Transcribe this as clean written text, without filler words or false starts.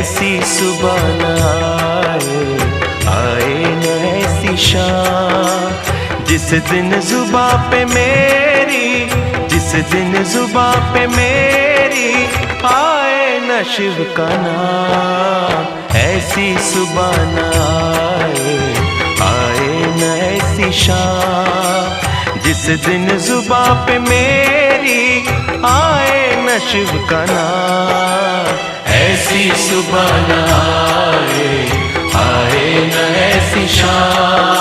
ऐसी सुबह न आए न ऐसी शाम, जिस दिन जुबां पे मेरी, जिस दिन जुबां पे मेरी आए न शिव का नाम। ऐसी सुबह न आए न ऐसी शाम, जिस दिन जुबां पे मेरी आए न शिव का नाम। ऐसी सुबह न आए न ऐसी शाम।